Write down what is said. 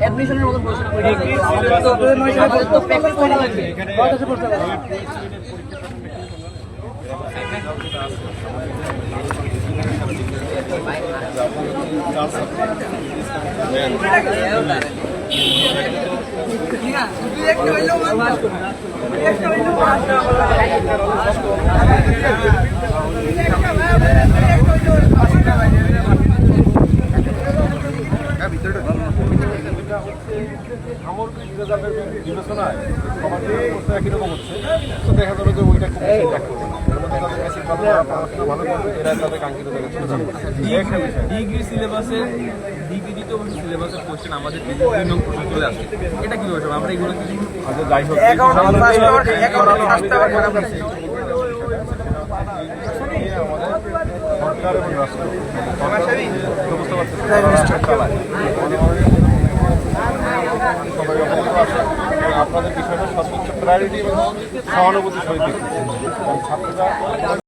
অ্যাডমিশনের মতো সামগ্রিক রেজাল্টের বিবেচনায় সমাজে একই রকম হচ্ছে, তো দেখা যাবে যে ওইটা খুব ভালো করবে, এরা তাদের কাঙ্ক্ষিত ডিগ্রি সিলেবাসে দ্বিতীয় সিলেবাসের কোশ্চেন আমাদের প্রশ্ন চলে আসছে, এটা কি হবে? আমরা এগুলো কিছু যাই হোক সরকার এবং রাষ্ট্র ব্যবস্থা করতেছে, সবাই অবগত আছে। আপনাদের বিষয়টা সর্বোচ্চ প্রায়োরিটি এবং সহানুভূতির সহিত ছাত্ররা